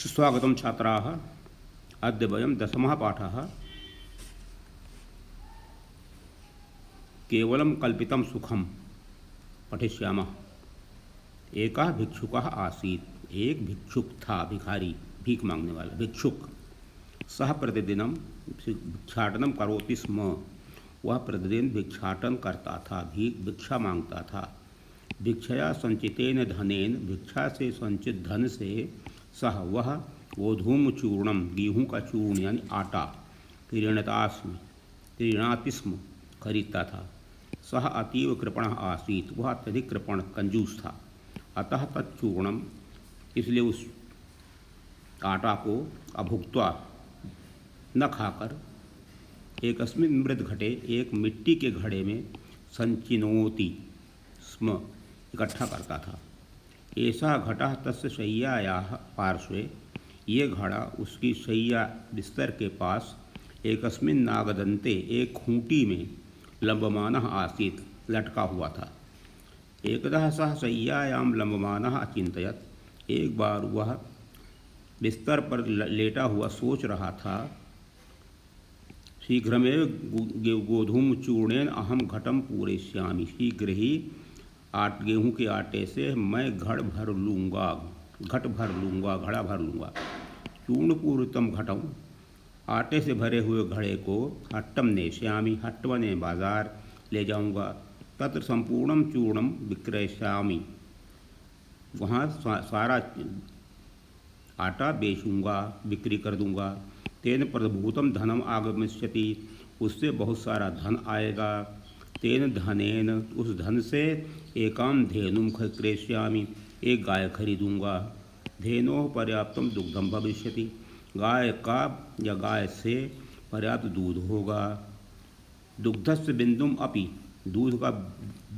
स्वागतं छात्राः। अद्य वयं दशमः पाठः केवलं कल्पितं सुखं पठिष्यामः। एकः भिक्षुकः आसीत्। एक भिक्षुक था, भिखारी, भीख मांगने वाला भिक्षुक। सः प्रतिदिनं भिक्षाटनं करोति स्म। वह प्रतिदिन भिक्षाटन करता था, भिक्षा मांगता था। भिक्षया संचितेन धनेन, भिक्षा से संचित धन से सह वह गोधूम चूर्णम, गेहूँ का चूर्ण यानी आटा, क्रीणाति स्म, खरीदता था। सह अतीव कृपणः आसीत्, वह अत्यधिक कृपण कंजूस था। अतः तच्चूर्णम, इसलिए उस आटा को अभुक्त्वा, न खाकर, एकस्मिन् मृद घटे, एक मिट्टी के घड़े में संचिनोति स्म, इकट्ठा करता था। ऐसा घटः तस्य शय्यायाः पार्श्वे, ये घड़ा उसकी शय्या बिस्तर के पास, एकस्मिन् नागदन्ते, एक खूंटी में, लंबमानः आसीत्, लटका हुआ था। एकदा सः शय्यायां लंबमानः अचिन्तयत्, एक बार वह बिस्तर पर लेटा हुआ सोच रहा था। शीघ्रमेव गोधूम चूर्णेन अहम घटम पूरयिष्यामि, शीघ्र ही गेहूँ के आटे से मैं घड़ा भर लूँगा। चूर्ण पूरितम घटम, आटे से भरे हुए घड़े को, हट्टम नेष्यामि, हट्टवने बाजार ले जाऊँगा। तत्र संपूर्णम चूर्णम विक्रयिष्यामि, वहाँ सारा आटा बेचूँगा, बिक्री कर दूँगा। तेन प्रभूतम धनम आगमिष्यति, उससे बहुत सारा धन आएगा। तेन धनेन, उस धन से एकाम धेनुम क्रेष्यामि, एक गाय खरीदूँगा। धेनोः पर्याप्तम दुग्धम भविष्यति, गाय का या गाय से पर्याप्त दूध होगा। दुग्धस्य बिंदुम अपि, दूध का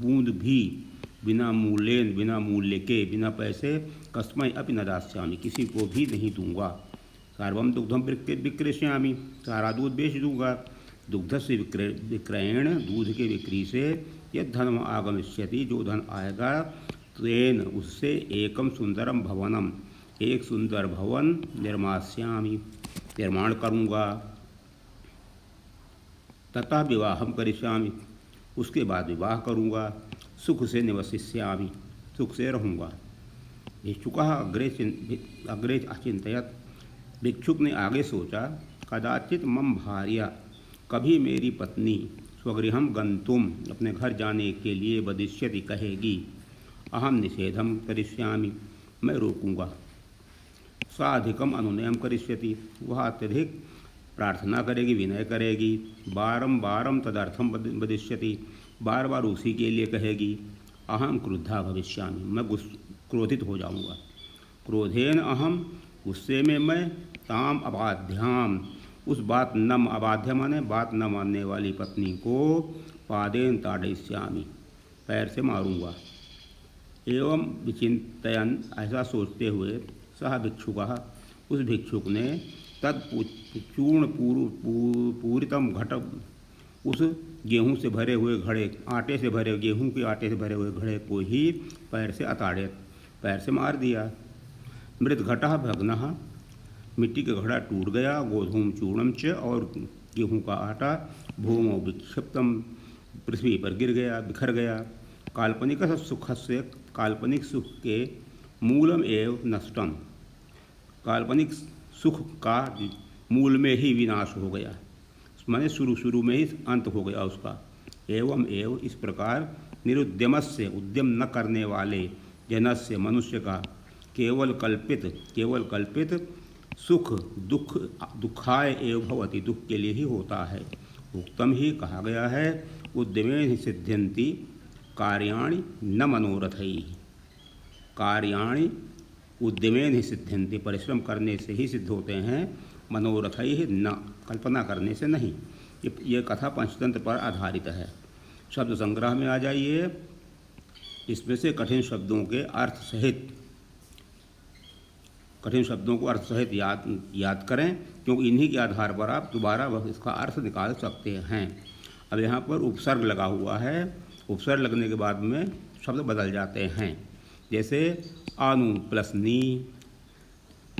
बूंद भी, बिना मूल्य के, बिना पैसे, कस्मै अपि न दास्यामि, किसी को भी नहीं दूंगा। सर्वम दुग्धम विक्रयिष्यामि, सारा दूध बेच दूंगा। दुग्धस्य विक्रयण, दूध के बिक्री से, यद धनम आगमिष्यति, जो धन आएगा, तेन, उससे, एकम सुंदरम भवनम, एक सुंदर भवन, निर्मास्यामि, निर्माण करूँगा। ततः विवाहम करिष्यामि, उसके बाद विवाह करूँगा। सुख से निवसिष्यामि, सुख से रहूँगा। भिक्षुकः अग्रे अचिन्तयत्, भिक्षुक ने आगे सोचा। कदाचित मम भार्या, कभी मेरी पत्नी, स्वगृहम गंतुम, अपने घर जाने के लिए, वदिष्यति, कहेगी। अहम निषेधम करिष्यामि, मैं रोकूंगा। साधिकम अनुनयम करिष्यति, वह अत्यधिक प्रार्थना करेगी, विनय करेगी। बारम तदर्थम वदिष्यति, बार बार उसी के लिए कहेगी। अहम क्रुद्धा भविष्यामि, मैं क्रोधित हो जाऊंगा। क्रोधेन अहम, गुस्से में मैं, ताम अबाध्याम, उस बात न, अबाध्य माने बात न मानने वाली पत्नी को, पादेन ताड़यिष्यामि, पैर से मारूंगा। एवं विचिंतयन्, ऐसा सोचते हुए, सह भिक्षुकः, उस भिक्षुक ने, तत्चूर्ण पूरितम घटम, उस गेहूँ से भरे हुए घड़े, गेहूँ के आटे से भरे हुए घड़े को ही पैर से अताड़यत्, पैर से मार दिया। मृत घटः भग्नः, मिट्टी का घड़ा टूट गया। गोधूम चूर्णम च, और गेहूँ का आटा, भूमौ विक्षिप्तम, पृथ्वी पर गिर गया, बिखर गया। काल्पनिक सुख से, काल्पनिक सुख के, मूलम एव नष्टम, काल्पनिक सुख का मूल में ही विनाश हो गया, माने शुरू में ही अंत हो गया उसका। एवं इस प्रकार, निरुद्यमस्य, उद्यम न करने वाले, जनस्य, मनुष्य का, केवल कल्पित सुख दुखाय एव भवति, दुख के लिए ही होता है। उक्तम ही कहा गया है। उद्यमेन ही सिद्ध्यन्ति कार्याणि न मनोरथैः, कार्याणि उद्यमेन ही सिद्ध्यन्ति, परिश्रम करने से ही सिद्ध होते हैं। मनोरथैः न, कल्पना करने से नहीं। ये कथा पंचतंत्र पर आधारित है। शब्द संग्रह में आ जाइए। इसमें से कठिन शब्दों के अर्थ सहित, कठिन शब्दों को अर्थ सहित याद करें, क्योंकि इन्हीं के आधार पर आप दोबारा इसका अर्थ निकाल सकते हैं। अब यहाँ पर उपसर्ग लगा हुआ है। उपसर्ग लगने के बाद में शब्द बदल जाते हैं। जैसे अनु प्लस नी,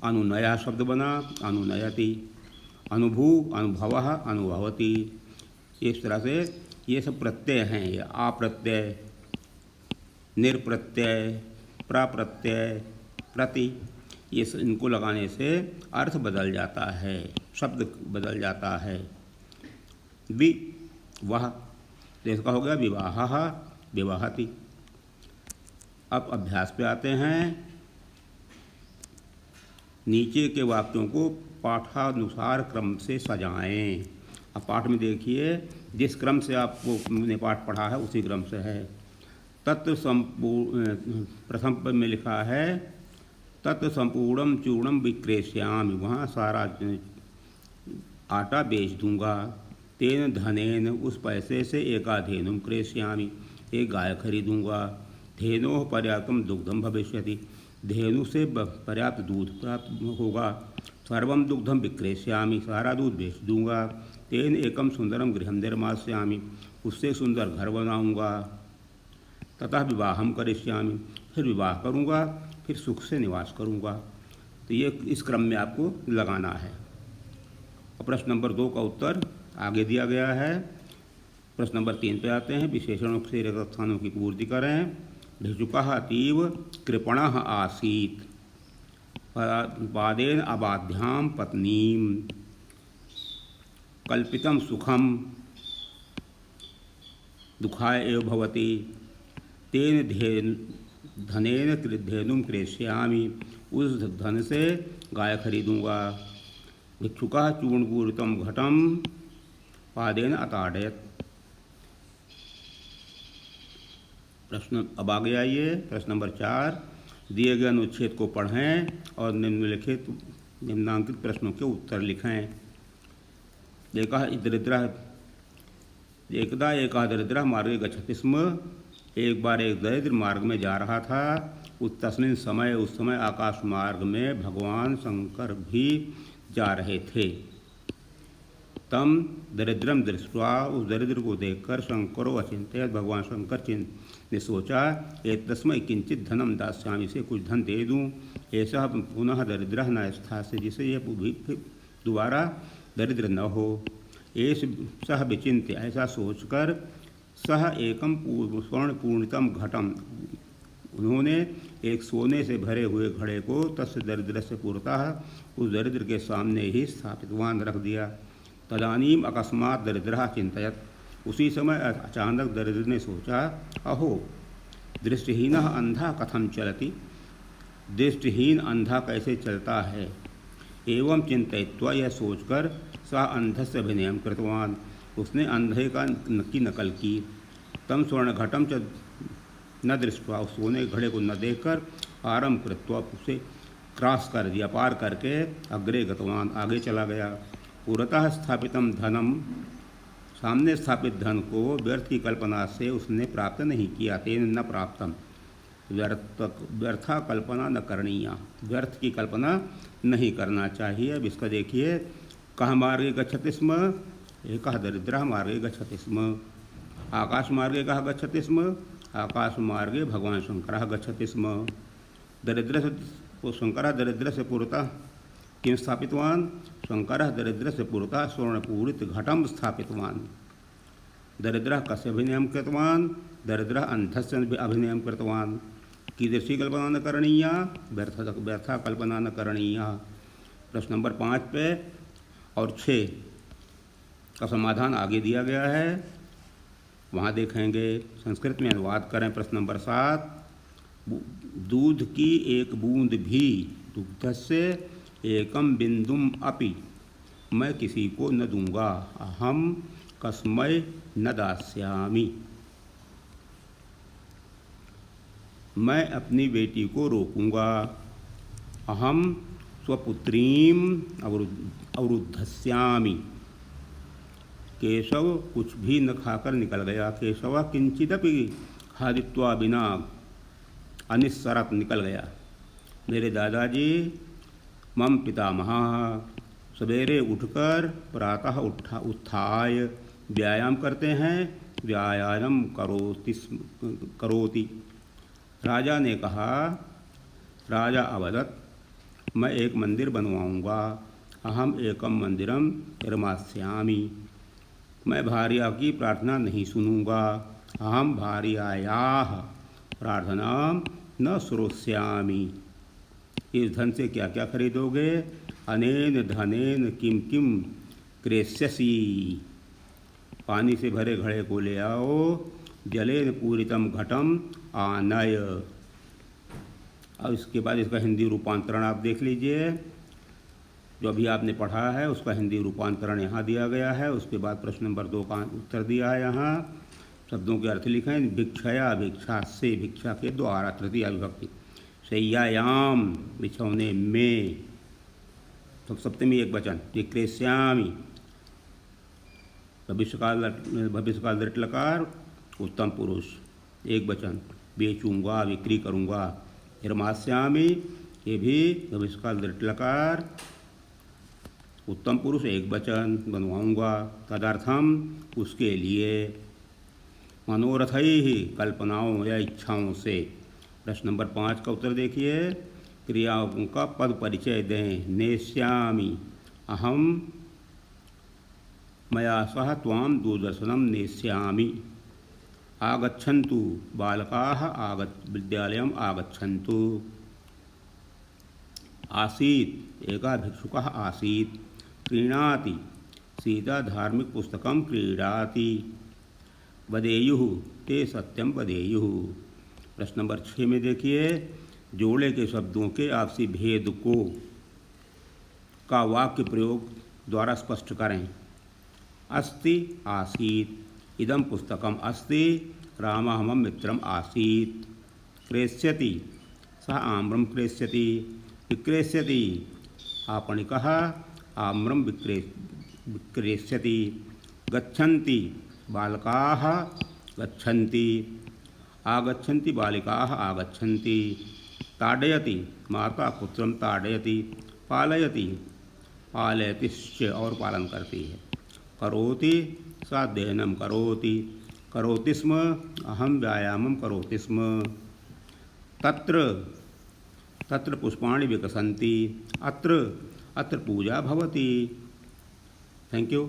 अनुनया शब्द बना, अनुनयति, अनुभू, अनुभवः, अनुभवति। इस तरह से ये सब प्रत्यय हैं। ये आप्रत्यय, निरप्रत्यय, प्रप्रत्यय, प्रति, ये इनको लगाने से अर्थ बदल जाता है, शब्द बदल जाता है। वह, इसका हो गया विवाहः, विवाहति। अब अभ्यास पे आते हैं। नीचे के वाक्यों को पाठानुसार क्रम से सजाएं। अब पाठ में देखिए, जिस क्रम से आपको ने पाठ पढ़ा है उसी क्रम से है। तत्व संपूर्ण, प्रथम पद में लिखा है तत्व संपूर्णम चूर्णम विक्रेष्यामि, वहाँ सारा आटा बेच दूंगा। तेन धनेन, उस पैसे से एकाधेनुम क्रेष्यामि, एक गाय खरीदूंगा। धेनोः पर्याप्तम दुग्धम भविष्यति, धेनु से पर्याप्त दूध प्राप्त होगा। सर्वम दुग्धम विक्रेष्यामि, सारा दूध बेच दूंगा। तेन एकम सुंदरम गृहम निर्मास्यामि, उससे सुंदर घर बनाऊंगा। ततः विवाहम करिष्यामि, फिर विवाह करूंगा, फिर सुख से निवास करूंगा। तो ये इस क्रम में आपको लगाना है। और प्रश्न नंबर 2 का उत्तर आगे दिया गया है। प्रश्न नंबर 3 पे आते हैं। विशेषणों से रिक्त स्थानों की पूर्ति करें। भिजुकः अतीव कृपणः आसीत्, पादेन अबाध्यां पत्नीं, कल्पितं सुखम दुखाय एव भवति। तेन धनेन धेनुं क्रेष्यामि, उस धन से गाय खरीदूंगा। भिक्षुकः चूर्णपूरितं घटं पादेन अताड़यत्। प्रश्न अब आगे आइए। प्रश्न नंबर 4, दिए गए अनुच्छेद को पढ़ें और निम्नांकित प्रश्नों के उत्तर लिखें। एकदा एकः दरिद्रः मार्गे गच्छति स्म, एक बार एक दरिद्र मार्ग में जा रहा था। तस्मिन् समय, उस समय आकाश मार्ग में भगवान शंकर भी जा रहे थे। तम दरिद्रम दृष्ट्वा, उस दरिद्र को देखकर शंकरो अचिंत्यत, भगवान शंकर ने सोचा एतस्मै किंचित धनम दास्यामि, से कुछ धन दे दूं। ऐसा पुनः दरिद्रः न स्थास्य, जिसे यह दोबारा दरिद्र न हो। एष सह विचिन्त्य, ऐसा सोचकर सह एकम स्वर्ण पूर्णितम घटम, उन्होंने एक सोने से भरे हुए घड़े को तस्य दरिद्र से पुरतः, उस दरिद्र के सामने ही स्थापितवान रख दिया। तदानीम अकस्मात दरिद्रः चिंतयत, उसी समय अचानक दरिद्र ने सोचा, अहो दृष्टिहीनः अंधा कथम चलति, दृष्टिहीन अंधा कैसे चलता है। एवं चिंतयित्वा, यह सोचकर सा अंधस्य अभिनयं कृतवान, उसने अंधे की नकल की। तम स्वर्ण घटम च न दृष्ट्वा, उस सोने घड़े को न देखकर आरम कृत्वा, उसे क्रॉस कर दिया, पार करके अग्रे गतवान, आगे चला गया। पुरतः स्थापितम धनम, सामने स्थापित धन को व्यर्थ की कल्पना से उसने प्राप्त नहीं किया। तेन न प्राप्तम, व्यर्था कल्पना न करणीया, व्यर्थ की कल्पना नहीं करना चाहिए। अब इसका देखिए, कहाँ मार्गे गच्छति स्म, एकः दरिद्रः मार्गे गच्छति स्म। आकाश मार्गे कः गच्छति स्म, आकाश मार्गे भगवान शंकरः गच्छति स्म। शंकरः दरिद्रस्य पुरतः किं स्थापितवान, शंकरः दरिद्रस्य पुरतः स्वर्णपूरित घटं स्थापितवान। दरिद्रः कस्य अभिनयं कृतवान, दरिद्रः अंधस्य अभिनयं कृतवान। कीदृशी कल्पना न करणीया, व्यर्था कल्पना न करणीया। प्रश्न नंबर 5 पे और 6 का समाधान आगे दिया गया है, वहाँ देखेंगे। संस्कृत में अनुवाद करें। प्रश्न नंबर 7, दूध की एक बूंद भी, दुग्धस्य एकम बिंदुम अपि, मैं किसी को न दूंगा। अहम कस्मै न दास्यामि, मैं अपनी बेटी को रोकूंगा। अहम स्वपुत्रीम अवरुद्धस्यामि, केशव कुछ भी न खाकर निकल गया। केशव किंचिदपि खादित्वा बिना अनिस्सरत निकल गया। मेरे दादाजी मम पितामहः सवेरे उठकर प्रातः उत्थाय व्यायाम करते हैं। व्यायाम करोति। राजा ने कहा, राजा अवदत्, मैं एक मंदिर बनवाऊंगा। अहम एकम मंदिरम निर्मास्यामि। मैं भार्या की प्रार्थना नहीं सुनूंगा। अहम भार्यायाः प्रार्थनां न श्रोष्यामि। इस धन से क्या क्या खरीदोगे? अनेन धनेन किम किम क्रेष्यसि। पानी से भरे घड़े को ले आओ। जलेन पूरितम घटम आनय। अब इसके बाद इसका हिंदी रूपांतरण आप देख लीजिए। जो अभी आपने पढ़ा है उसका हिंदी रूपांतरण यहाँ दिया गया है। उसके बाद प्रश्न नंबर 2 का उत्तर दिया है। यहाँ शब्दों के अर्थ लिखे हैं। भिक्षया, भिक्षा से, भिक्षा के द्वारा, तृतीया विभक्ति। शय्यायाम, बिछौने में, तो सप्तमी एक वचन। विक्रेष्यामि, भविष्यकाल दृढ़ लकार, उत्तम पुरुष, एक वचन। बेचूंगा, बिक्री करूंगा। निर्मास्यामि, ये भी भविष्यकाल दृढ़ लकार, उत्तम पुरुष, एक वचन। बनवाऊंगा। तदर्थम, उसके लिए। मनोरथैहि, कल्पनाओं या इच्छाओं से। प्रश्न नंबर 5 का उत्तर देखिए। क्रियाओं का पद परिचय दें। नेष्यामि, अहम मया सह त्वां दूरदर्शनं नेष्यामि। आगच्छन्तु बालकाः विद्यालयम् आगच्छन्तु। आसीत्, एकः भिक्षुकः आसीत्। क्रीणाति, सीता धार्मिक पुस्तकं क्रीडाति। वदेयुः, ते सत्यं वदेयुः। प्रश्न नंबर 6 में देखिए। जोड़े के शब्दों के आपसी भेद को का वाक्य प्रयोग द्वारा स्पष्ट करें। अस्ति, आसीत्। इदं पुस्तकम् अस्ति। रामः मम मित्रम् आसीत्। क्रेष्यति, सः आम्रं क्रेष्यति। विक्रेष्यति, आपणिकः आम्रं विक्रेष्यति। गच्छन्ति, बालकाः गच्छन्ति। आगच्छन्ति, बालिकाः आगच्छन्ति। ताडयति, माता पुत्रं ताडयति। पालयति, पालयतिश्च, और पालन करती है। करोति, सा अध्ययनं करोति। करोति स्म, अहं व्यायामं करोति स्म। तत्र, तत्र पुष्पाणि विकसन्ति। अत्र, अत्र पूजा भवति। Thank you.